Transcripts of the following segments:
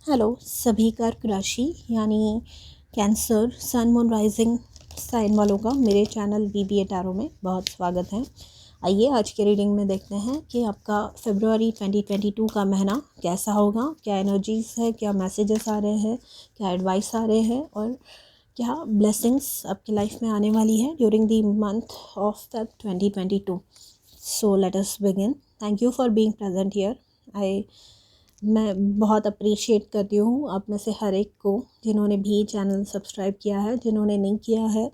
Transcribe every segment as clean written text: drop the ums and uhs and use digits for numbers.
Hello सभी कर्क राशि यानी cancer sun moon rising sign वालों का मेरे चैनल BBA टैरो में बहुत स्वागत है। आइए आज के रीडिंग में देखते हैं कि आपका फरवरी 2022 का महीना कैसा होगा, क्या एनर्जीज है, क्या मैसेजेस आ रहे हैं, क्या एडवाइस आ रहे हैं और क्या ब्लेसिंग्स आपकी लाइफ में आने वाली है during the month of Feb 2022। So let us begin. Thank you for being present here. मैं बहुत अप्रिशिएट करती हूँ आप में से हर एक को जिन्होंने भी चैनल सब्सक्राइब किया है, जिन्होंने नहीं किया है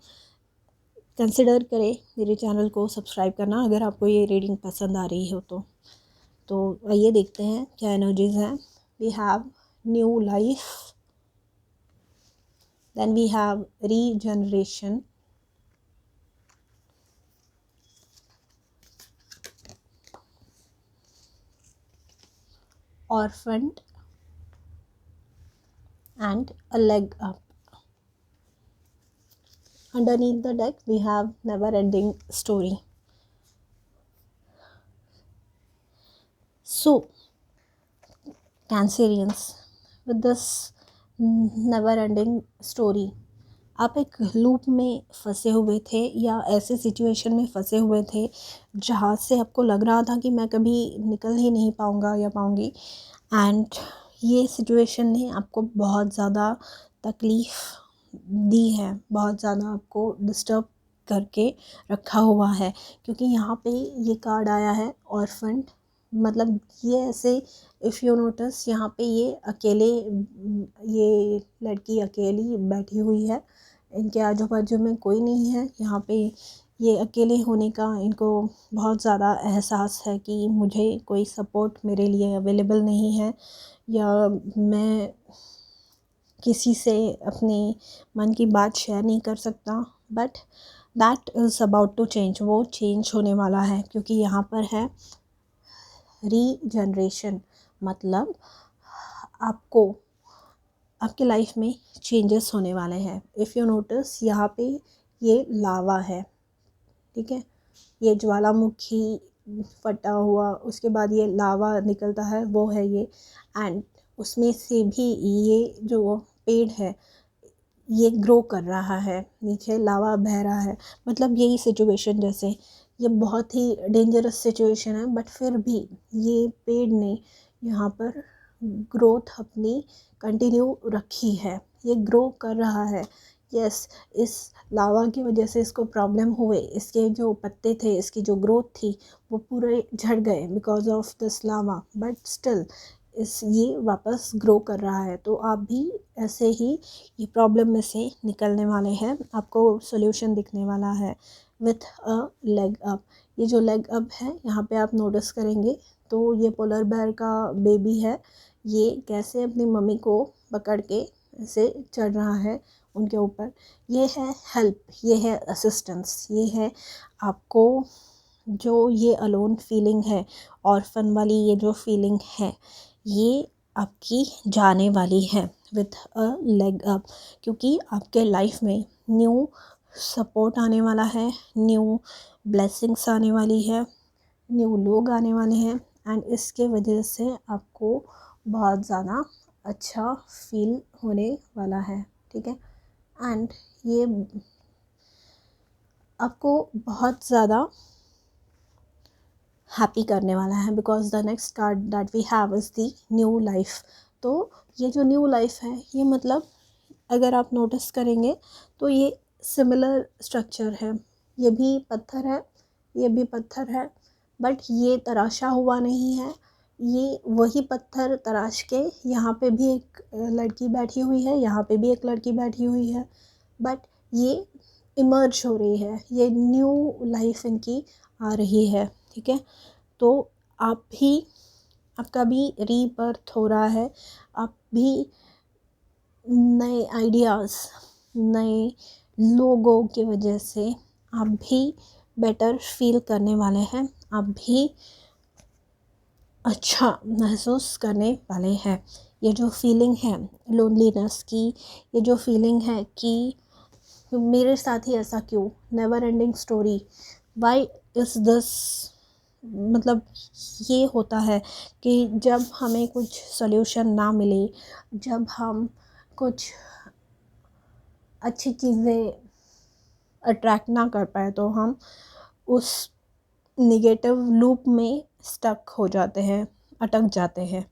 कंसिडर करें मेरे चैनल को सब्सक्राइब करना अगर आपको ये रीडिंग पसंद आ रही हो तो आइए देखते हैं क्या एनर्जीज हैं। We have new life, then we have regeneration, orphaned and a leg up. Underneath the deck we have never ending story. So Cancerians, with this never ending story, आप एक लूप में फंसे हुए थे या ऐसे सिचुएशन में फंसे हुए थे जहाँ से आपको लग रहा था कि मैं कभी निकल ही नहीं पाऊँगा या पाऊँगी, एंड ये सिचुएशन ने आपको बहुत ज़्यादा तकलीफ़ दी है, बहुत ज़्यादा आपको डिस्टर्ब करके रखा हुआ है। क्योंकि यहाँ पे ये कार्ड आया है ऑर्फन, मतलब ये ऐसे इफ़ यू नोटिस यहाँ पे ये अकेले, ये लड़की अकेली बैठी हुई है, इनके आजू बाजू में कोई नहीं है। यहाँ पे ये अकेले होने का इनको बहुत ज़्यादा एहसास है कि मुझे कोई सपोर्ट मेरे लिए अवेलेबल नहीं है या मैं किसी से अपने मन की बात शेयर नहीं कर सकता। But that is about to change, वो चेंज होने वाला है क्योंकि यहाँ पर है रीजनरेशन, मतलब आपको आपके लाइफ में चेंजेस होने वाले हैं। इफ़ यू नोटिस यहाँ पे ये लावा है, ठीक है, ये ज्वालामुखी फटा हुआ, उसके बाद ये लावा निकलता है, वो है ये, एंड उसमें से भी ये जो पेड़ है ये ग्रो कर रहा है, नीचे लावा बह रहा है। मतलब यही सिचुएशन, जैसे ये बहुत ही डेंजरस सिचुएशन है बट फिर भी ये पेड़ ने यहाँ पर ग्रोथ अपनी कंटिन्यू रखी है, ये ग्रो कर रहा है। यस, इस लावा की वजह से इसको प्रॉब्लम हुए, इसके जो पत्ते थे, इसकी जो ग्रोथ थी वो पूरे झड़ गए because of this lava, but still ये वापस ग्रो कर रहा है। तो आप भी ऐसे ही ये प्रॉब्लम में से निकलने वाले हैं, आपको सोल्यूशन दिखने वाला है विथ अ लेग अप। ये जो लेग अप है यहाँ पे आप नोटिस करेंगे तो ये पोलर बेयर का बेबी है, ये कैसे अपनी मम्मी को पकड़ के ऐसे चढ़ रहा है उनके ऊपर। ये है हेल्प, ये है असिस्टेंस, ये है आपको जो ये अलोन फीलिंग है, ऑर्फन वाली ये जो फीलिंग है, ये आपकी जाने वाली है विथ अ लेग अप। क्योंकि आपके लाइफ में न्यू सपोर्ट आने वाला है, न्यू ब्लेसिंग्स आने वाली है, न्यू लोग आने वाले हैं, एंड इसके वजह से आपको बहुत ज़्यादा अच्छा फील होने वाला है, ठीक है। एंड ये आपको बहुत ज़्यादा हैप्पी करने वाला है because the next card that we have is the new life. तो ये जो न्यू लाइफ है ये मतलब अगर आप नोटिस करेंगे तो ये सिमिलर स्ट्रक्चर है, ये भी पत्थर है, ये भी पत्थर है, बट ये तराशा हुआ नहीं है। ये वही पत्थर तराश के यहाँ पे भी एक लड़की बैठी हुई है, यहाँ पे भी एक लड़की बैठी हुई है, बट ये इमर्ज हो रही है, ये न्यू लाइफ इनकी आ रही है, ठीक है। तो आप भी, आपका भी रीबर्थ हो रहा है, आप भी नए आइडियाज़, नए लोगों की वजह से आप भी बेटर फील करने वाले हैं, आप भी अच्छा महसूस करने वाले हैं। ये जो फीलिंग है लोनलीनेस की, ये जो फीलिंग है कि मेरे साथ ही ऐसा क्यों, never ending story, why is this मतलब ये होता है कि जब हमें कुछ सॉल्यूशन ना मिले, जब हम कुछ अच्छी चीज़ें अट्रैक्ट ना कर पाए, तो हम उस निगेटिव लूप में स्टक हो जाते हैं, अटक जाते हैं।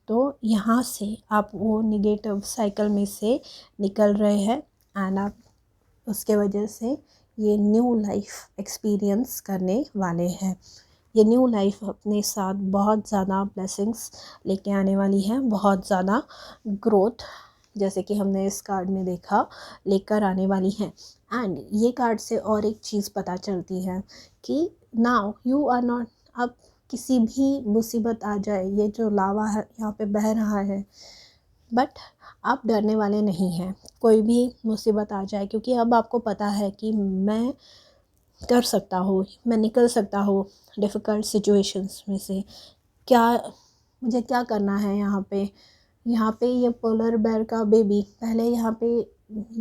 तो यहाँ से आप वो निगेटिव साइकिल में से निकल रहे हैं, एंड आप उसके वजह से ये न्यू लाइफ एक्सपीरियंस करने वाले हैं। ये न्यू लाइफ अपने साथ बहुत ज़्यादा ब्लेसिंग्स लेके आने वाली है, बहुत ज़्यादा ग्रोथ, जैसे कि हमने इस कार्ड में देखा, लेकर आने वाली है। एंड ये कार्ड से और एक चीज़ पता चलती है कि नाउ यू आर नॉट, अब किसी भी मुसीबत आ जाए, ये जो लावा है यहाँ पे बह रहा है, बट आप डरने वाले नहीं हैं। कोई भी मुसीबत आ जाए, क्योंकि अब आपको पता है कि मैं कर सकता हूँ, मैं निकल सकता हूँ डिफ़िकल्ट सिचुएशंस में से। क्या मुझे क्या करना है यहाँ पे ये पोलर बेयर का बेबी पहले यहाँ पे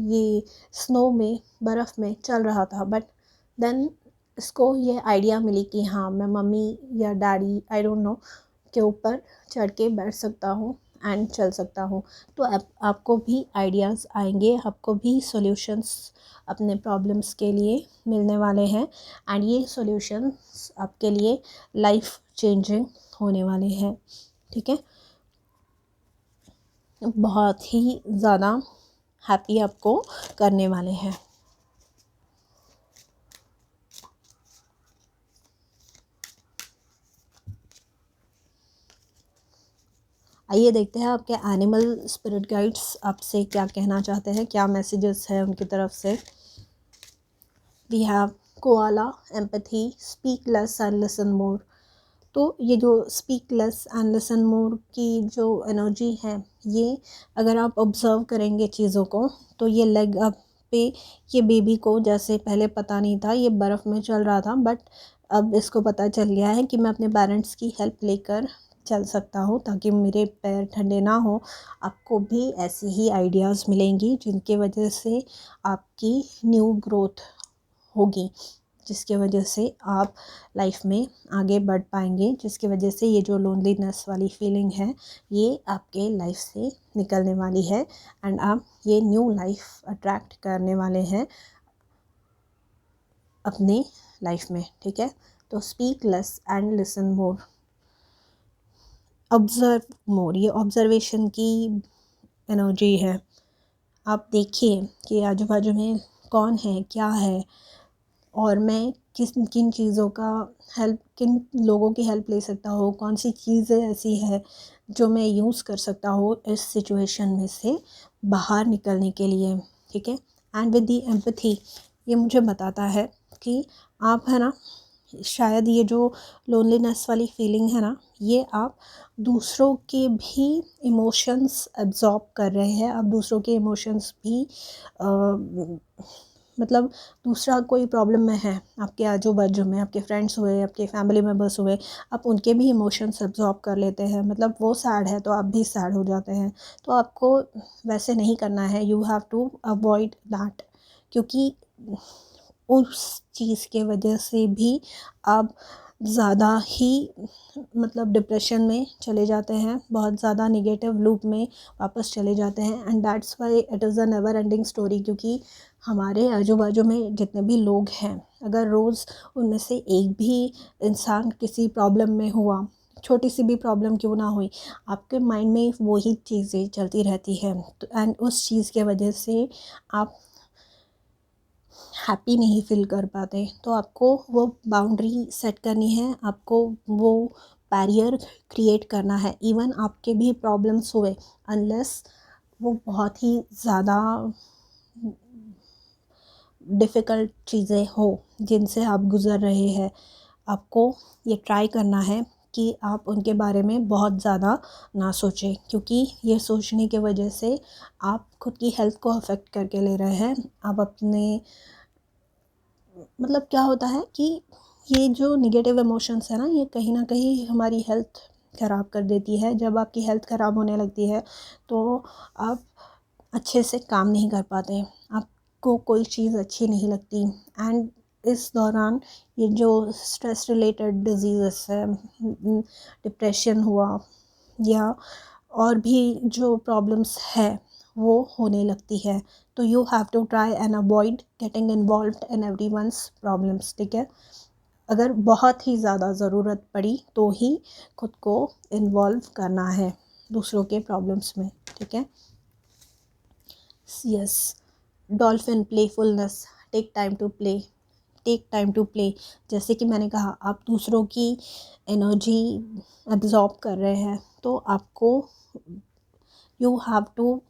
ये स्नो में, बर्फ़ में चल रहा था, बट देन इसको ये आइडिया मिली कि हाँ, मैं मम्मी या डैडी, आई डोंट नो, के ऊपर चढ़ के बैठ सकता हूँ एंड चल सकता हूँ। तो आपको भी आइडियाज़ आएंगे, आपको भी सॉल्यूशंस अपने प्रॉब्लम्स के लिए मिलने वाले हैं, एंड ये सॉल्यूशंस आपके लिए लाइफ चेंजिंग होने वाले हैं। ठीक है, बहुत ही ज़्यादा हैप्पी आपको करने वाले हैं। आइए देखते हैं आपके एनिमल स्पिरिट गाइड्स आपसे क्या कहना चाहते हैं, क्या मैसेजेस हैं उनकी तरफ से। We have koala, empathy, speak less and listen more. तो ये जो speak less and listen more की जो एनर्जी है, ये अगर आप ऑब्ज़र्व करेंगे चीज़ों को, तो ये लेग अप पे ये बेबी को जैसे पहले पता नहीं था, ये बर्फ़ में चल रहा था, बट अब इसको पता चल गया है कि मैं अपने पेरेंट्स की हेल्प लेकर चल सकता हूँ ताकि मेरे पैर ठंडे ना हो। आपको भी ऐसी ही आइडियाज़ मिलेंगी जिनके वजह से आपकी न्यू ग्रोथ होगी, जिसके वजह से आप लाइफ में आगे बढ़ पाएंगे, जिसकी वजह से ये जो लोनलीनेस वाली फीलिंग है, ये आपके लाइफ से निकलने वाली है, एंड आप ये न्यू लाइफ अट्रैक्ट करने वाले हैं अपने लाइफ में। ठीक है, तो speak less and listen more, observe more, ये ऑब्ज़र्वेशन की एनर्जी है। आप देखिए कि आजू बाजू में कौन है, क्या है, और मैं किन चीज़ों का हेल्प, किन लोगों की हेल्प ले सकता हूँ, कौन सी चीज़ें ऐसी है जो मैं यूज़ कर सकता हूँ इस सिचुएशन में से बाहर निकलने के लिए। ठीक है, एंड विद दी एम्पैथी, ये मुझे बताता है कि आप है ना, शायद ये जो लोनलीनेस वाली फीलिंग है ना, ये आप दूसरों के भी इमोशंस एब्जॉर्ब कर रहे हैं। आप दूसरों के इमोशंस भी मतलब दूसरा कोई प्रॉब्लम में है आपके आजू बाजू में, आपके फ्रेंड्स हुए, आपके फैमिली मेम्बर्स हुए, आप उनके भी इमोशंस एब्जॉर्ब कर लेते हैं। मतलब वो सैड है तो आप भी सैड हो जाते हैं। तो आपको वैसे नहीं करना है, you have to avoid that, क्योंकि उस चीज़ के वजह से भी आप ज़्यादा ही मतलब डिप्रेशन में चले जाते हैं, बहुत ज़्यादा नेगेटिव लूप में वापस चले जाते हैं, and that's why it is a never ending story. क्योंकि हमारे आजू बाजू में जितने भी लोग हैं, अगर रोज़ उनमें से एक भी इंसान किसी प्रॉब्लम में हुआ, छोटी सी भी प्रॉब्लम क्यों ना हुई, आपके माइंड में वही चीज़ें चलती रहती हैं, तो एंड उस चीज़ के वजह से आप हैप्पी नहीं फील कर पाते। तो आपको वो बाउंड्री सेट करनी है, आपको वो बैरियर क्रिएट करना है। इवन आपके भी प्रॉब्लम्स हुए, अनलेस वो बहुत ही ज़्यादा डिफ़िकल्ट चीज़ें हो जिनसे आप गुज़र रहे हैं, आपको ये ट्राई करना है कि आप उनके बारे में बहुत ज़्यादा ना सोचें, क्योंकि ये सोचने की वजह से आप खुद की हेल्थ को अफेक्ट करके ले रहे हैं। आप अपने मतलब क्या होता है कि ये जो नेगेटिव इमोशंस है ना, ये कहीं ना कहीं हमारी हेल्थ ख़राब कर देती है। जब आपकी हेल्थ ख़राब होने लगती है तो आप अच्छे से काम नहीं कर पाते, आपको कोई चीज़ अच्छी नहीं लगती, एंड इस दौरान ये जो स्ट्रेस रिलेटेड डिजीज़ है, डिप्रेशन हुआ या और भी जो प्रॉब्लम्स है वो होने लगती है। तो you have to try and avoid getting involved in everyone's problems, ठीक है। अगर बहुत ही ज़्यादा ज़रूरत पड़ी तो ही खुद को इन्वॉल्व करना है दूसरों के प्रॉब्लम्स में, ठीक है। Yes, dolphin playfulness, take time to play, take time to play. जैसे कि मैंने कहा, आप दूसरों की एनर्जी एब्जॉर्ब कर रहे हैं, तो आपको you have to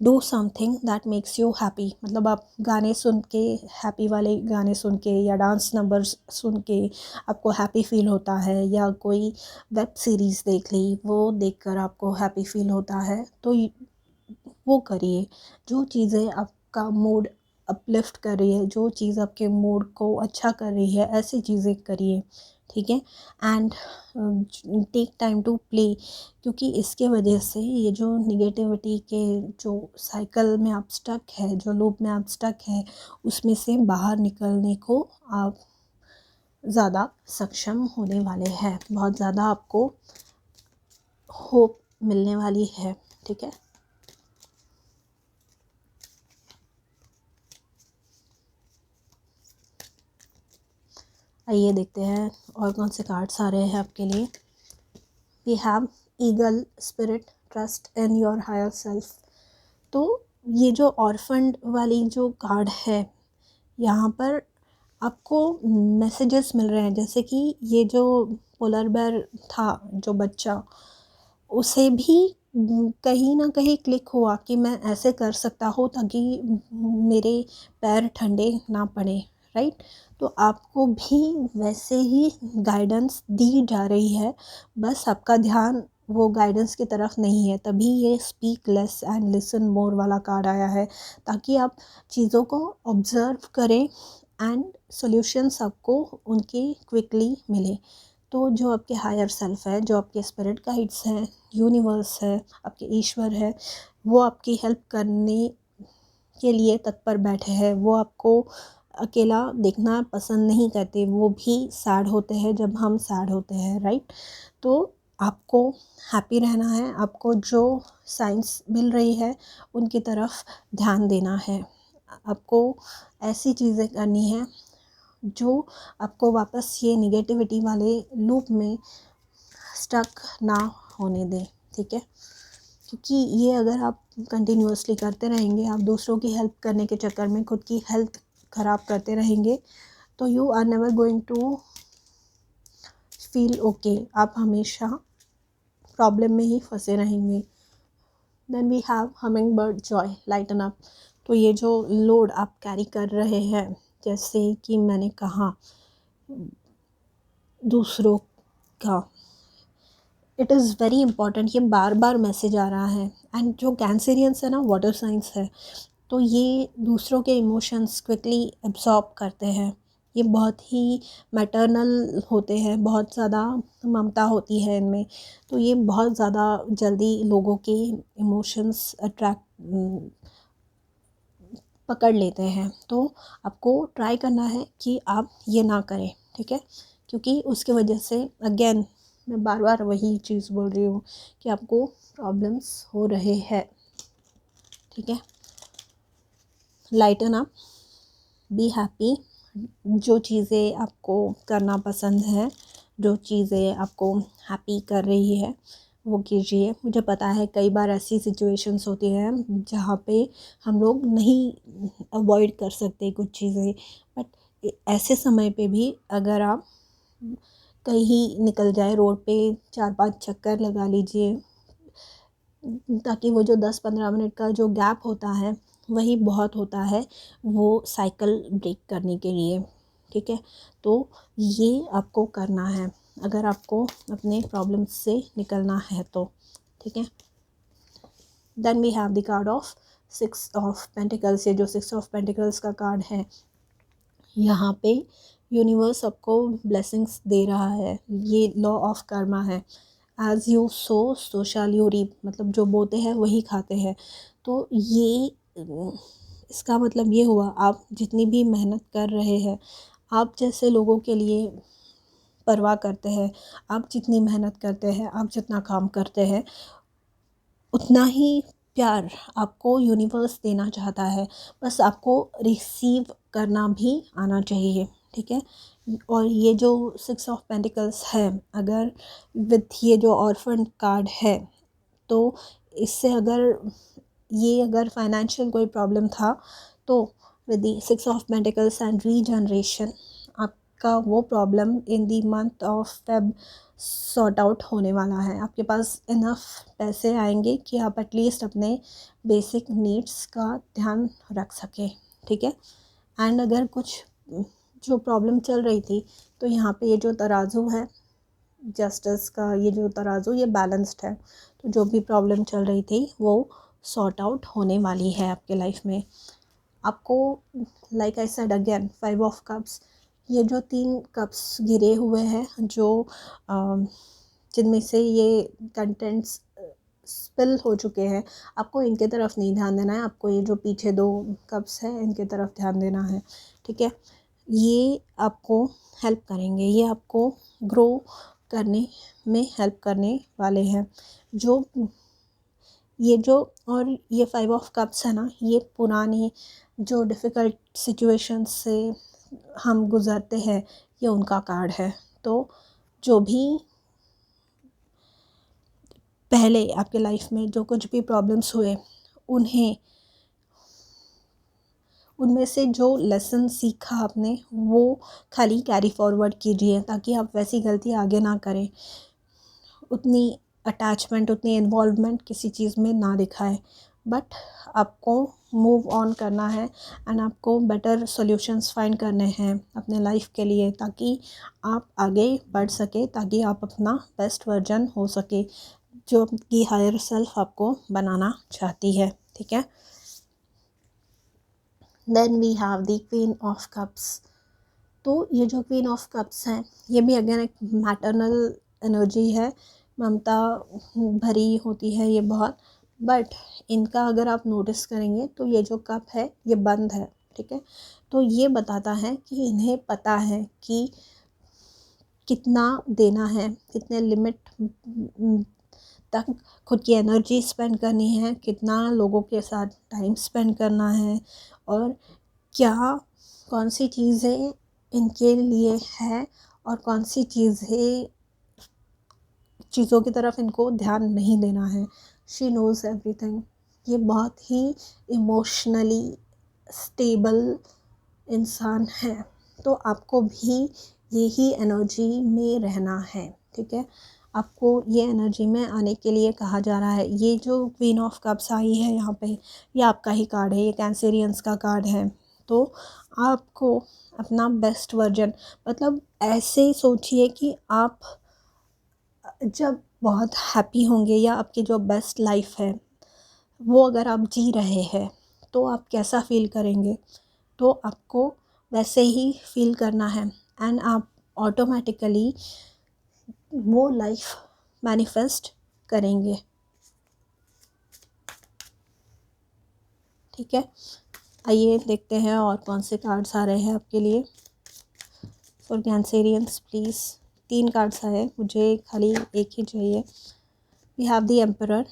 do something that makes you happy. मतलब आप गाने सुन के, हैप्पी वाले गाने सुन के या डांस नंबर्स सुन के आपको हैप्पी फील होता है, या कोई वेब सीरीज़ देख ली, वो देखकर आपको हैप्पी फील होता है, तो वो करिए। जो चीज़ें आपका मूड अपलिफ्ट कर रही है, जो चीज़ आपके मूड को अच्छा कर रही है, ऐसी चीज़ें करिए, ठीक है। And take time to play, क्योंकि इसके वजह से ये जो निगेटिविटी के जो साइकिल में आप स्टक है, जो लूप में आप स्टक है, उसमें से बाहर निकलने को आप ज़्यादा सक्षम होने वाले हैं। बहुत ज़्यादा आपको होप मिलने वाली है, ठीक है। आइए देखते हैं और कौन से कार्ड्स आ रहे हैं आपके लिए। We have eagle spirit, trust in your higher self. तो ये जो ऑर्फन्ड वाली जो कार्ड है, यहाँ पर आपको मैसेजेस मिल रहे हैं, जैसे कि ये जो पोलर बेयर था, जो बच्चा, उसे भी कहीं ना कहीं क्लिक हुआ कि मैं ऐसे कर सकता हूँ ताकि मेरे पैर ठंडे ना पड़े, राइट। तो आपको भी वैसे ही गाइडेंस दी जा रही है, बस आपका ध्यान वो गाइडेंस की तरफ नहीं है, तभी ये स्पीक लेस एंड लिसन मोर वाला कार्ड आया है, ताकि आप चीज़ों को ऑब्ज़र्व करें एंड सॉल्यूशंस आपको उनकी क्विकली मिले। तो जो आपके हायर सेल्फ है, जो आपके स्पिरिट गाइड्स हैं, यूनिवर्स है, आपके ईश्वर है, वो आपकी हेल्प करने के लिए तत्पर बैठे हैं। वो आपको अकेला देखना पसंद नहीं करते, वो भी सैड होते हैं जब हम सैड होते हैं, राइट। तो आपको हैप्पी रहना है, आपको जो साइंस मिल रही है उनकी तरफ ध्यान देना है, आपको ऐसी चीज़ें करनी है जो आपको वापस ये निगेटिविटी वाले लूप में स्टक ना होने दें, ठीक है। क्योंकि ये अगर आप कंटिन्यूअसली करते रहेंगे, आप दूसरों की हेल्प करने के चक्कर में खुद की हेल्थ ख़राब करते रहेंगे, तो you are never going to feel okay. आप हमेशा प्रॉब्लम में ही फंसे रहेंगे। Then we have hummingbird joy, lighten up. तो ये जो लोड आप कैरी कर रहे हैं, जैसे कि मैंने कहा, दूसरों का, इट इज़ वेरी इंपॉर्टेंट। ये बार बार मैसेज आ रहा है। एंड जो कैंसेरियंस है ना, वाटर साइंस है, तो ये दूसरों के इमोशंस क्विकली एब्जॉर्ब करते हैं। ये बहुत ही मैटरनल होते हैं, बहुत ज़्यादा ममता होती है इनमें, तो ये बहुत ज़्यादा जल्दी लोगों के इमोशंस अट्रैक्ट पकड़ लेते हैं। तो आपको ट्राई करना है कि आप ये ना करें, ठीक है। क्योंकि उसके वजह से अगेन मैं बार बार वही चीज़ बोल रही हूँ कि आपको प्रॉब्लम्स हो रहे हैं, ठीक है। Lighten up, be happy. जो चीज़ें आपको करना पसंद है, जो चीज़ें आपको हैप्पी कर रही है, वो कीजिए। मुझे पता है कई बार ऐसी सिचुएशंस होती हैं जहाँ पे हम लोग नहीं अवॉइड कर सकते कुछ चीज़ें, बट ऐसे समय पे भी अगर आप कहीं निकल जाए रोड पे, 4-5 चक्कर लगा लीजिए, ताकि वो जो 10-15 मिनट का जो गैप होता है वही बहुत होता है वो साइकिल ब्रेक करने के लिए, ठीक है। तो ये आपको करना है अगर आपको अपने प्रॉब्लम से निकलना है तो, ठीक है। Then we have the card of 6 of pentacles. ये जो 6 ऑफ पेंटिकल्स का कार्ड है, यहाँ पे यूनिवर्स आपको ब्लेसिंग्स दे रहा है। ये लॉ ऑफ कर्मा है, as you sow shall you reap. मतलब जो बोते हैं वही खाते हैं। तो ये इसका मतलब ये हुआ, आप जितनी भी मेहनत कर रहे हैं, आप जैसे लोगों के लिए परवाह करते हैं, आप जितनी मेहनत करते हैं, आप जितना काम करते हैं, उतना ही प्यार आपको यूनिवर्स देना चाहता है। बस आपको रिसीव करना भी आना चाहिए, ठीक है। और ये जो 6 ऑफ पेंटिकल्स है, अगर विथ ये जो ऑर्फन कार्ड है, तो इससे अगर फाइनेंशियल कोई प्रॉब्लम था, तो with the 6 of pentacles and regeneration, आपका वो problem in the month of Feb sort out होने वाला है। आपके पास इनफ पैसे आएंगे कि आप एटलीस्ट अपने बेसिक नीड्स का ध्यान रख सकें, ठीक है। एंड अगर कुछ जो प्रॉब्लम चल रही थी, तो यहाँ पे ये जो तराजू है, जस्टिस का ये जो तराजू, ये बैलेंस्ड है। तो जो भी प्रॉब्लम चल रही थी वो सॉर्ट आउट होने वाली है आपके लाइफ में। आपको like I said again, 5 of cups, ये जो 3 कप्स गिरे हुए हैं, जो जिनमें से ये कंटेंट्स स्पिल हो चुके हैं, आपको इनके तरफ नहीं ध्यान देना है। आपको ये जो पीछे 2 कप्स हैं, इनके तरफ ध्यान देना है, ठीक है। ये आपको हेल्प करेंगे, ये आपको ग्रो करने में हेल्प करने वाले हैं। जो और ये 5 ऑफ कप्स है ना, ये पुराने जो डिफ़िकल्ट सिचुएशंस से हम गुज़रते हैं, ये उनका कार्ड है। तो जो भी पहले आपके लाइफ में जो कुछ भी प्रॉब्लम्स हुए, उनमें से जो लेसन सीखा आपने, वो खाली कैरी फॉरवर्ड कीजिए, ताकि आप वैसी गलती आगे ना करें। उतनी अटैचमेंट, उतनी इन्वॉल्वमेंट किसी चीज़ में ना दिखाएं, बट आपको मूव ऑन करना है एंड आपको बेटर सॉल्यूशंस फाइंड करने हैं अपने लाइफ के लिए, ताकि आप आगे बढ़ सके, ताकि आप अपना बेस्ट वर्जन हो सके, जो आपकी हायर सेल्फ आपको बनाना चाहती है, ठीक है। Then we have the queen of cups. तो ये जो क्वीन ऑफ कप्स हैं, ये भी अगेन एक मैटरनल एनर्जी है, ममता भरी होती है ये बहुत। बट इनका अगर आप नोटिस करेंगे, तो ये जो कप है ये बंद है, ठीक है। तो ये बताता है कि इन्हें पता है कि कितना देना है, कितने लिमिट तक खुद की एनर्जी स्पेंड करनी है, कितना लोगों के साथ टाइम स्पेंड करना है, और कौन सी चीज़ें इनके लिए है और कौन सी चीज़ों की तरफ इनको ध्यान नहीं देना है। She knows everything. ये बहुत ही इमोशनली स्टेबल इंसान है, तो आपको भी यही एनर्जी में रहना है, ठीक है। आपको ये एनर्जी में आने के लिए कहा जा रहा है। ये जो क्वीन ऑफ कप्स आई है यहाँ पे, ये आपका ही कार्ड है, ये कैंसेरियंस का कार्ड है। तो आपको अपना बेस्ट वर्जन, मतलब ऐसे सोचिए कि आप जब बहुत हैप्पी होंगे, या आपकी जो बेस्ट लाइफ है वो अगर आप जी रहे हैं, तो आप कैसा फील करेंगे, तो आपको वैसे ही फील करना है, एंड आप ऑटोमेटिकली वो लाइफ मैनिफेस्ट करेंगे, ठीक है। आइए देखते हैं और कौन से कार्ड्स आ रहे हैं आपके लिए फॉर कैंसेरियंस, प्लीज़। 3 कार्ड्स आए, मुझे खाली एक ही चाहिए। We have the emperor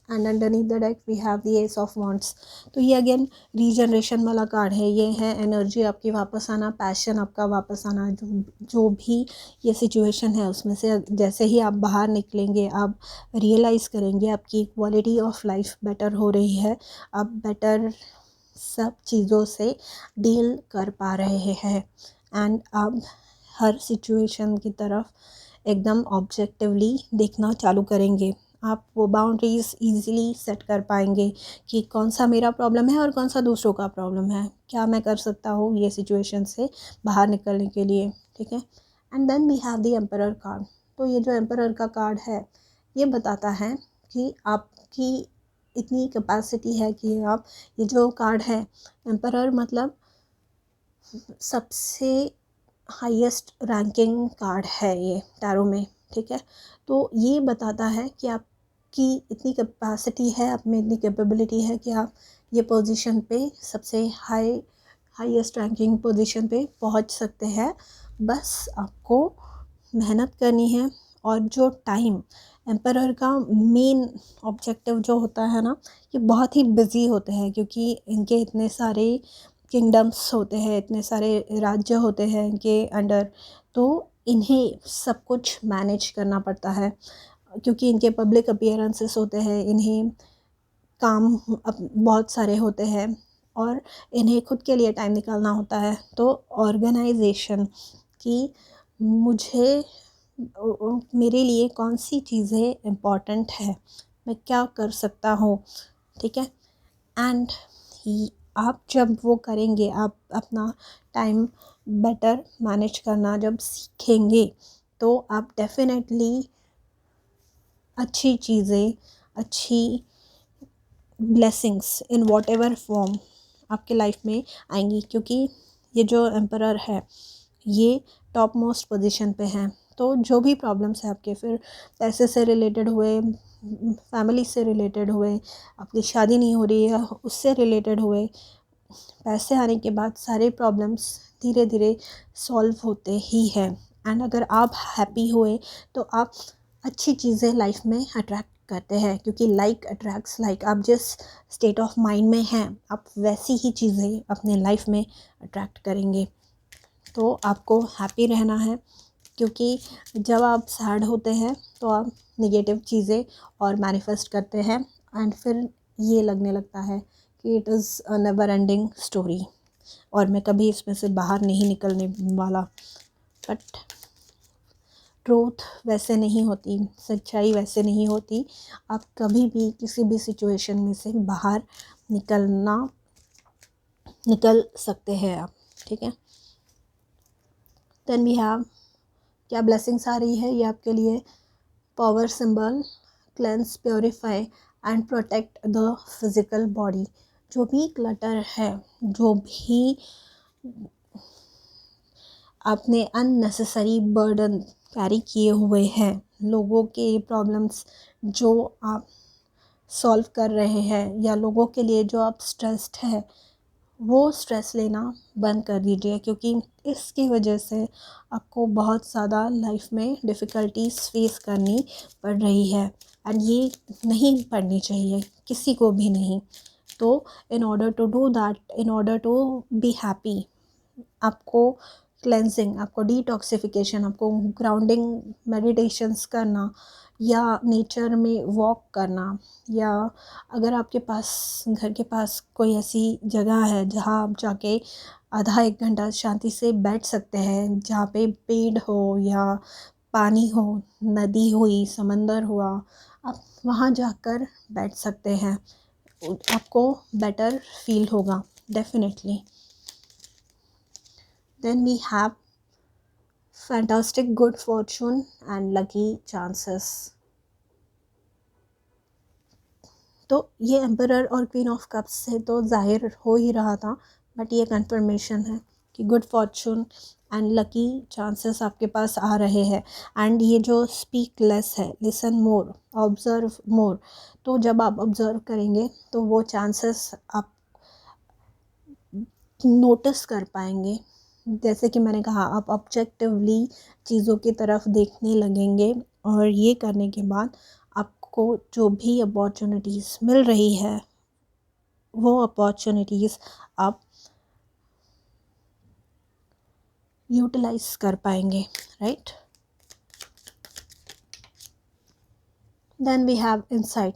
and underneath the deck we have the ace of wands. तो ये अगेन रीजनरेशन वाला कार्ड है। ये है एनर्जी आपकी वापस आना, पैशन आपका वापस आना। जो भी ये सिचुएशन है, उसमें से जैसे ही आप बाहर निकलेंगे, आप रियलाइज़ करेंगे आपकी क्वालिटी ऑफ लाइफ बेटर हो रही है, आप बेटर सब चीज़ों से डील कर पा रहे हैं, एंड आप हर सिचुएशन की तरफ एकदम ऑब्जेक्टिवली देखना चालू करेंगे। आप वो बाउंड्रीज़ ईज़िली सेट कर पाएंगे कि कौन सा मेरा प्रॉब्लम है और कौन सा दूसरों का प्रॉब्लम है, क्या मैं कर सकता हूँ ये सिचुएशन से बाहर निकलने के लिए, ठीक है। And then we have the emperor card. तो ये जो एम्परर का कार्ड है, ये बताता है कि आपकी इतनी कैपेसिटी है कि आप, ये जो कार्ड है एम्परर, मतलब सबसे हाईएस्ट रैंकिंग कार्ड है ये टैरो में, ठीक है। तो ये बताता है कि आपकी इतनी कैपेसिटी है, आप में इतनी कैपेबिलिटी है कि आप ये पोजीशन पे सबसे हाई हाईएस्ट रैंकिंग पोजीशन पे पहुंच सकते हैं। बस आपको मेहनत करनी है। और जो टाइम, एम्परर का मेन ऑब्जेक्टिव जो होता है ना, ये बहुत ही बिजी होते हैं क्योंकि इनके इतने सारे किंगडम्स होते हैं, इतने सारे राज्य होते हैं इनके अंडर, तो इन्हें सब कुछ मैनेज करना पड़ता है क्योंकि इनके पब्लिक अपीयरेंसेस होते हैं, इन्हें काम बहुत सारे होते हैं और इन्हें खुद के लिए टाइम निकालना होता है। तो ऑर्गेनाइजेशन की मुझे मेरे लिए कौन सी चीज़ें इम्पॉर्टेंट है, मैं क्या कर सकता हूँ, ठीक है। एंड आप जब वो करेंगे, आप अपना टाइम बेटर मैनेज करना जब सीखेंगे, तो आप डेफिनेटली अच्छी चीज़ें, अच्छी blessings in what ever form आपके लाइफ में आएंगी। क्योंकि ये जो एम्परर है ये टॉप मोस्ट पोजीशन पे हैं। तो जो भी प्रॉब्लम्स हैं आपके, फिर पैसे से रिलेटेड हुए, फैमिली से रिलेटेड हुए, आपकी शादी नहीं हो रही है उससे रिलेटेड हुए, पैसे आने के बाद सारे प्रॉब्लम्स धीरे धीरे सॉल्व होते ही हैं। एंड अगर आप हैप्पी हुए तो आप अच्छी चीज़ें लाइफ में अट्रैक्ट करते हैं क्योंकि लाइक अट्रैक्ट्स लाइक। आप जिस स्टेट ऑफ माइंड में हैं आप वैसी ही चीज़ें अपने लाइफ में अट्रैक्ट करेंगे। तो आपको हैप्पी रहना है क्योंकि जब आप सैड होते हैं तो आप नेगेटिव चीज़ें और मैनिफेस्ट करते हैं एंड फिर ये लगने लगता है कि it is a never ending story और मैं कभी इसमें से बाहर नहीं निकलने वाला। बट ट्रूथ वैसे नहीं होती, सच्चाई वैसे नहीं होती। आप कभी भी किसी भी सिचुएशन में से बाहर निकल सकते हैं आप, ठीक है। देन वी हैव, क्या ब्लेसिंग्स आ रही है ये आपके लिए। Power symbol, cleanse, purify and protect the physical body. जो भी क्लटर है, जो भी आपने अननेसेसरी बर्डन कैरी किए हुए हैं, लोगों के प्रॉब्लम्स जो आप सॉल्व कर रहे हैं या लोगों के लिए जो आप स्ट्रेस्ड है, वो स्ट्रेस लेना बंद कर दीजिए क्योंकि इसकी वजह से आपको बहुत ज़्यादा लाइफ में डिफ़िकल्टीज फेस करनी पड़ रही है एंड ये नहीं पड़नी चाहिए, किसी को भी नहीं। तो in order to do that, in order to be happy, आपको क्लेंजिंग, आपको डिटॉक्सिफिकेशन, आपको ग्राउंडिंग मेडिटेशंस करना या नेचर में वॉक करना, या अगर आपके पास घर के पास कोई ऐसी जगह है जहाँ आप जाके आधा एक घंटा शांति से बैठ सकते हैं, जहाँ पे पेड़ हो या पानी हो, नदी हुई, समंदर हुआ, आप वहाँ जाकर बैठ सकते हैं, आपको बेटर फील होगा definitely. Then we have fantastic good fortune and lucky chances. तो ये एम्परर और क्वीन ऑफ कप्स से तो जाहिर हो ही रहा था, बट ये कंफर्मेशन है कि good Fortune and lucky chances आपके पास आ रहे हैं। एंड ये जो स्पीक लेस है, लिसन मोर, ऑब्जर्व मोर, तो जब आप ऑब्जर्व करेंगे तो वो चांसेस आप नोटिस कर पाएंगे। जैसे कि मैंने कहा, आप ऑब्जेक्टिवली चीज़ों की तरफ देखने लगेंगे और ये करने के बाद आपको जो भी अपॉर्चुनिटीज़ मिल रही है वो अपॉर्चुनिटीज़ आप यूटिलाइज कर पाएंगे, right. Then we have insight,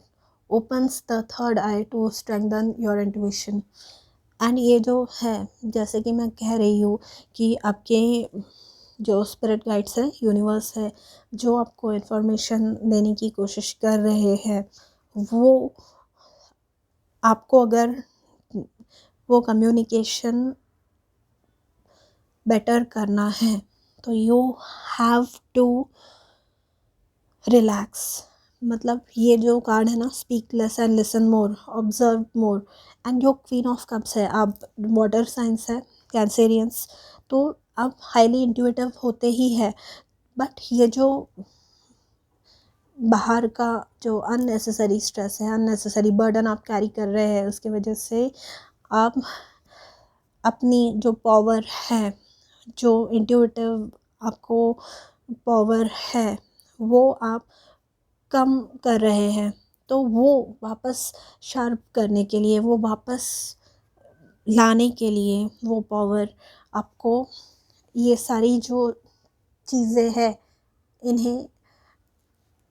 opens the third eye to strengthen your intuition. And ये जो है, जैसे कि मैं कह रही हूँ कि आपके जो स्पिरिट गाइड्स है, यूनिवर्स है, जो आपको इन्फॉर्मेशन देने की कोशिश कर रहे हैं, वो आपको अगर वो कम्युनिकेशन बेटर करना है तो यू हैव टू रिलैक्स। मतलब ये जो कार्ड है ना, speak less and listen more, observe more, and जो क्वीन ऑफ कप्स है, आप वाटर साइंस है, कैंसेरियंस, तो आप हाईली इंट्यूटिव होते ही है। बट ये जो बाहर का जो अननेसेसरी स्ट्रेस है, अननेसेसरी बर्डन आप कैरी कर रहे हैं, उसकी वजह से आप अपनी जो पावर है, जो इंट्यूटिव आपको पावर है, वो आप कम कर रहे हैं, तो वो वापस शार्प करने के लिए, वो वापस लाने के लिए, वो पावर आपको ये सारी जो चीज़ें हैं इन्हें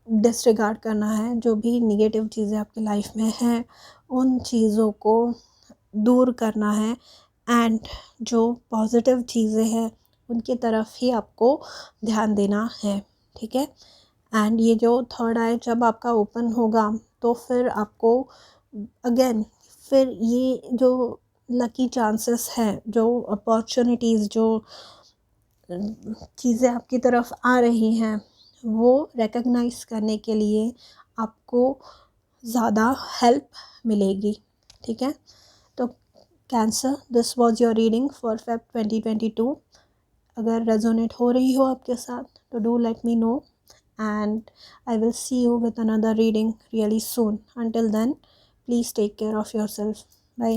डिसरिगार्ड करना है। जो भी निगेटिव चीज़ें आपकी लाइफ में हैं उन चीज़ों को दूर करना है, एंड जो पॉजिटिव चीज़ें हैं उनकी तरफ ही आपको ध्यान देना है, ठीक है। एंड ये जो थर्ड आई जब आपका ओपन होगा तो फिर आपको अगेन फिर ये जो लकी चांसेस हैं, जो अपॉर्चुनिटीज़, जो चीज़ें आपकी तरफ आ रही हैं, वो रिकग्नाइज करने के लिए आपको ज़्यादा हेल्प मिलेगी, ठीक है। तो cancer, this was your reading for Feb 2022। अगर रेजोनेट हो रही हो आपके साथ तो do let me know, and I will see you with another reading really soon. Until then, please take care of yourself. Bye.